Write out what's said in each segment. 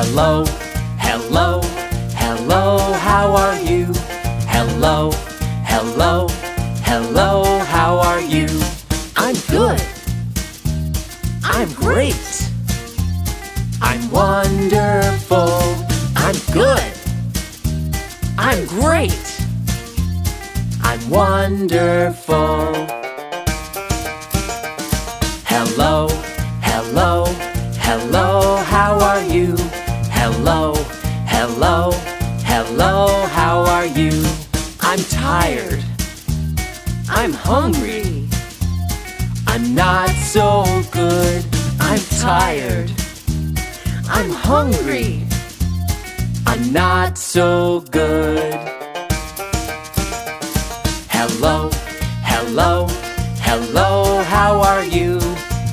Hello, hello, hello, how are you? Hello, hello, hello, how are you? I'm good. I'm great. I'm wonderful. I'm good. I'm great. I'm wonderful. Hello, hello, hello, how are you? Hello, hello, hello, how are you? I'm tired. I'm hungry. I'm not so good. I'm tired. I'm hungry. I'm not so good. Hello, hello, hello, how are you?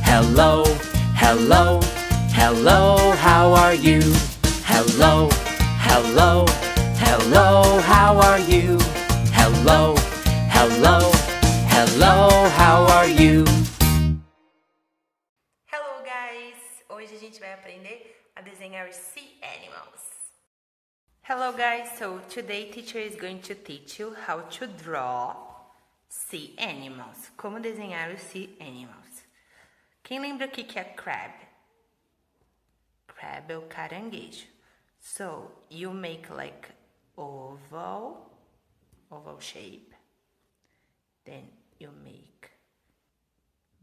Hello, hello, hello, how are you? Hello, hello, hello, how are you? Hello, hello, hello, how are you? Hello guys! Hoje a gente vai aprender a desenhar sea animals. Hello guys, so today teacher is going to teach you how to draw sea animals. Como desenhar os sea animals. Quem lembra o que é crab? Crab é o caranguejo. So, you make like oval shape. Then you make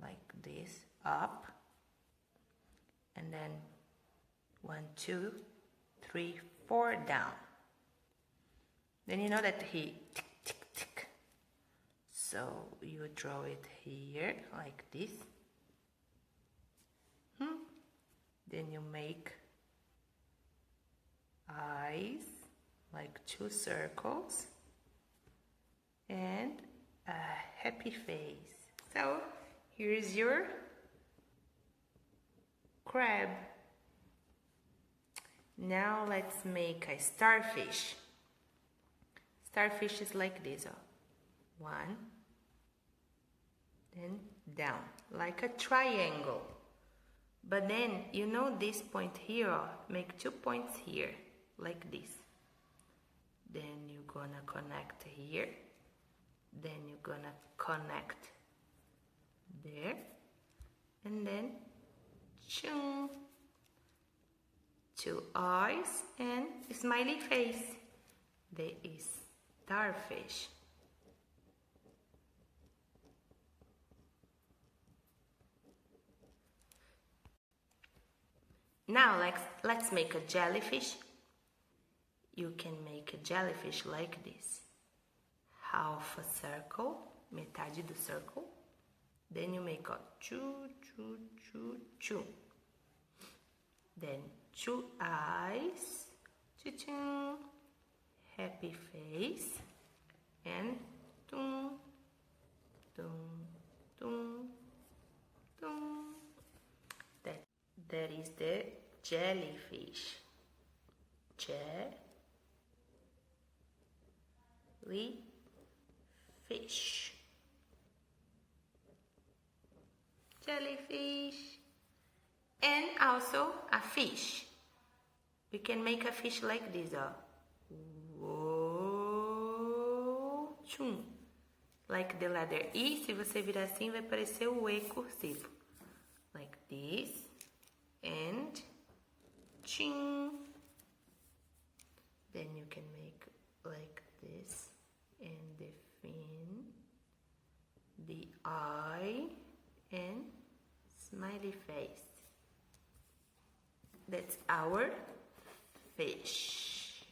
like this up. And then 1, 2, 3, 4 down. Then you know that he tick, tick, tick. So you draw it here like this. Then you make eyes like 2 circles and a happy face. So here's your crab. Now let's make a starfish. Starfish is like this, 1, then down, like a triangle. But then, you know this point here, make 2 points here, like this. Then you're gonna connect here. Then you're gonna connect there. And then, chung. 2 eyes and a smiley face. There is starfish. Now let's make a jellyfish. You can make a jellyfish like this. Half a circle, metade do circle. Then you make a choo, choo, choo, choo. Then 2 eyes, choo-choo, happy face, and tung, tung, tung, tung. That is the jellyfish. Jellyfish. Jellyfish. And also a fish. We can make a fish like this, Whoa, chum. Like the letter E. Se você virar assim, vai parecer o E cursivo. Like this. And ching. Then you can make like this. And the fin. The eye. And smiley face. That's our fish.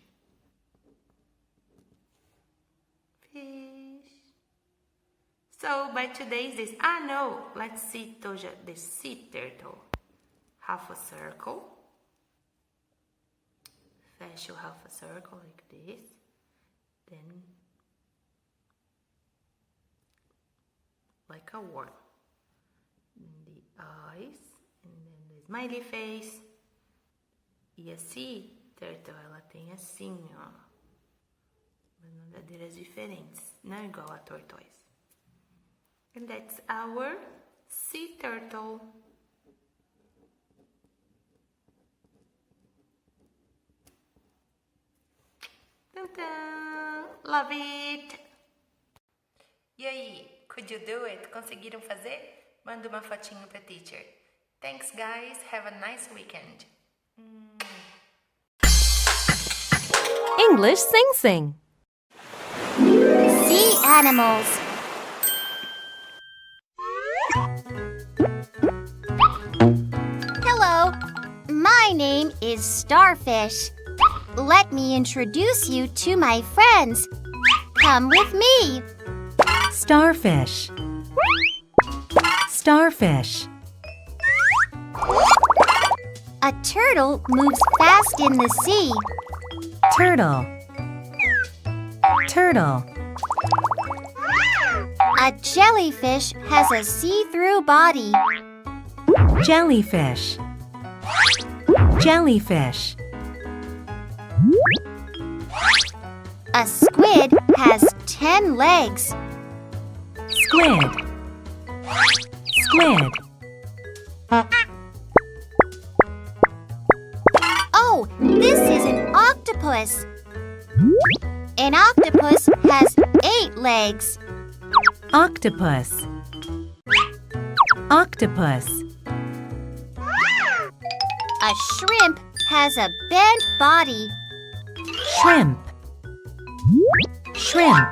Fish. So by today's this. No, let's see Toja, the sea turtle. Half a circle. Fecha half a circle like this. Then like a worm. The eyes and then the smiley face. E a sea turtle, ela tem assim, mas nadadeiras diferentes, não igual a tortoise. And that's our sea turtle. Tadã! Love it! E aí, could you do it? Conseguiram fazer? Manda uma fotinho pra teacher. Thanks guys, have a nice weekend. English Sing Sing. Sea animals. Hello, my name is Starfish. Let me introduce you to my friends. Come with me. Starfish. Starfish. A turtle moves fast in the sea. Turtle. Turtle. A jellyfish has a see-through body. Jellyfish. Jellyfish. A squid has 10 legs. Squid. Squid. Oh, this is an octopus. An octopus has 8 legs. Octopus. Octopus. A shrimp has a bent body. Shrimp. Shrimp.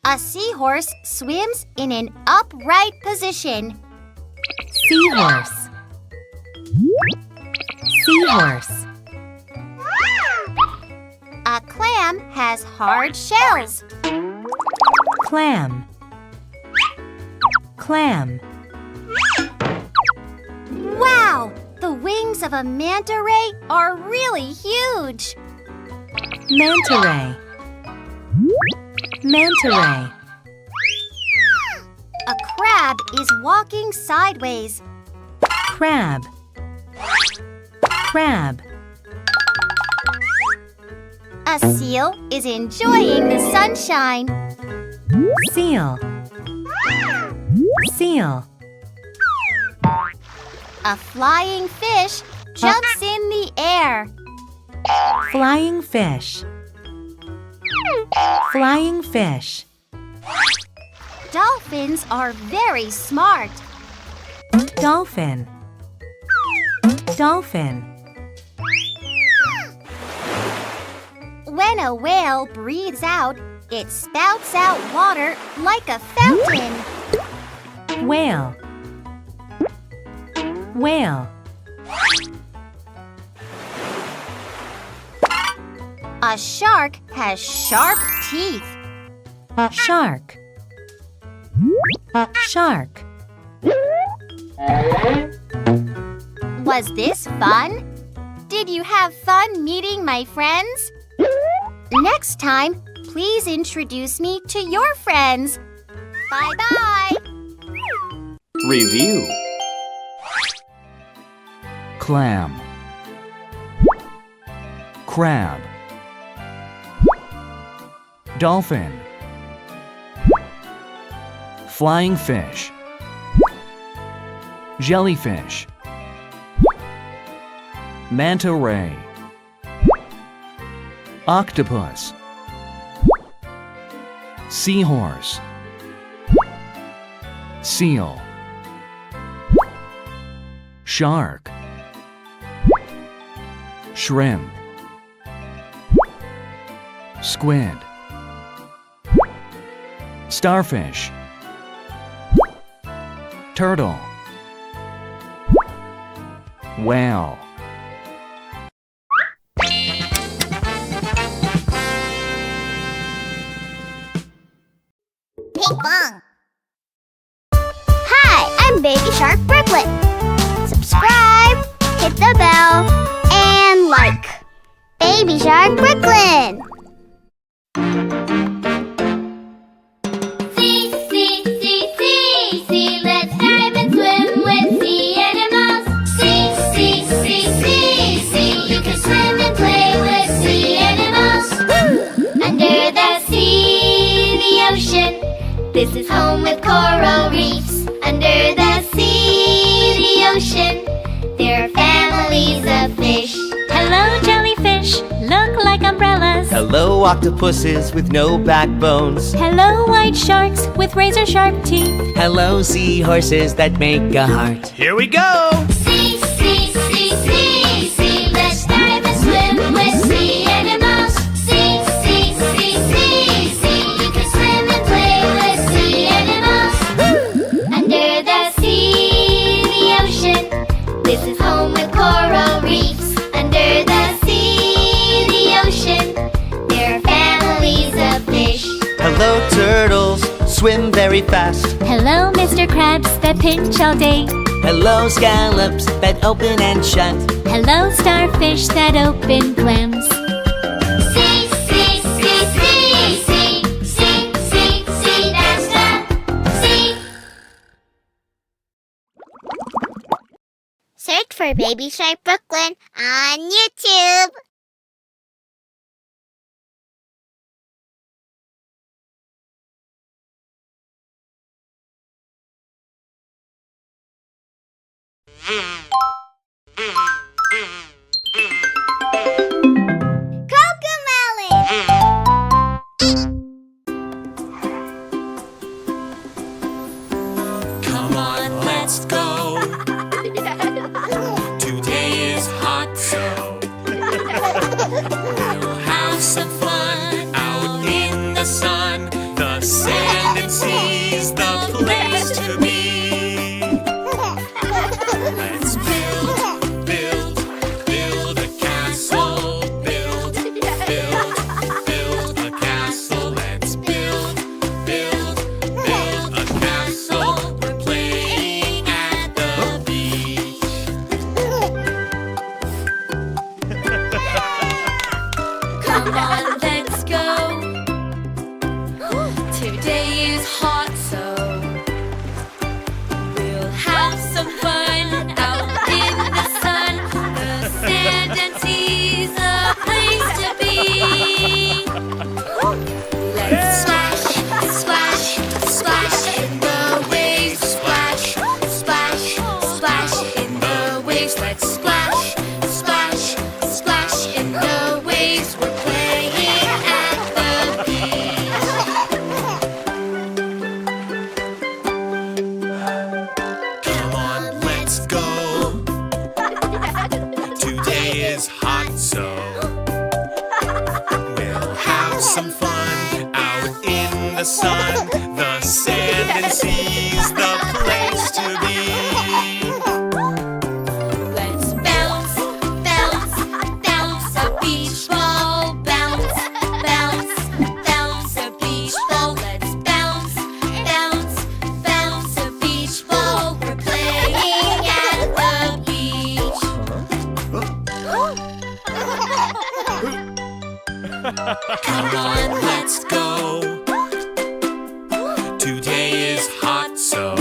A seahorse swims in an upright position. Seahorse. Seahorse. A clam has hard shells. Clam. Clam. Wow! The wings of a manta ray are really huge. Manta ray. Manta ray. A crab is walking sideways. Crab. Crab. A seal is enjoying the sunshine. Seal. Seal. A flying fish jumps in the air. Flying fish. Flying fish. Dolphins are very smart. Dolphin. Dolphin. When a whale breathes out, it spouts out water like a fountain. Whale. Whale. A shark has sharp teeth. Shark. Shark. Was this fun? Did you have fun meeting my friends? Next time, please introduce me to your friends. Bye-bye. Review. Clam. Crab. Dolphin. Flying fish. Jellyfish. Manta ray. Octopus. Seahorse. Seal. Shark. Shrimp. Squid. Starfish. Turtle. Whale. Ping pong. Hi, I'm Baby Shark Brooklyn. Subscribe, hit the bell, and like. Baby Shark Brooklyn. See, see, see, see, see. Let's dive and swim with sea animals. See, see, see, see, see. You can swim and play with sea animals. Under the sea, the ocean. This is home with coral reefs. Under the sea, the ocean. There are families of fish. Hello. fish look like umbrellas. Hello, octopuses with no backbones. Hello, white sharks with razor sharp teeth. Hello, seahorses that make a heart. Here we go! See, see, see, see, see. Let's dive and swim with sea animals. See, see, see, see, see. You can swim and play with sea animals. Under the sea, the ocean. This is home with coral reefs. Under the sea, the ocean. There are families of fish. Hello, turtles, swim very fast. Hello, Mr. Krabs that pinch all day. Hello, scallops that open and shut. Hello, starfish that open clams. See, see, see, see, see. See, see, see, that's the sea. Search for Baby Shark Brooklyn on YouTube. Come on, let's go. Today is hot, so we'll have some fun out in the sun. The sand and sea's the place to be. Let's build, build, build a castle. Build, build, build a castle. Let's build, build, build a castle. We're playing at the beach. Come on, let's go. Today is hot, so we'll have some fun out in the sun. The sand and sea's a place to be. Let's splash, splash, splash in the waves. Splash, splash, splash in the waves. Let's splash, splash, splash in the waves. We're playing at the beach. Come on, let's go. Today is hot, so we'll have some fun out in the sun. The sand and sea's the place to be. Let's bounce, bounce, bounce a beach ball. Bounce, bounce, bounce a beach ball. Let's bounce, bounce, bounce a beach ball. We're playing at the beach. Come on, let's go. Today is hot, so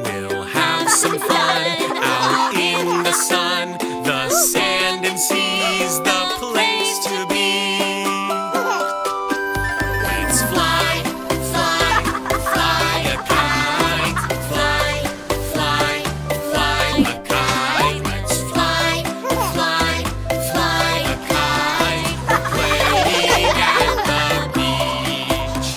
we'll have some fun out in the sun. The sand and sea's the place to be. Let's fly, fly, fly a kite. Fly, fly, fly a kite. Let's fly, fly, fly a kite. We're playing at the beach.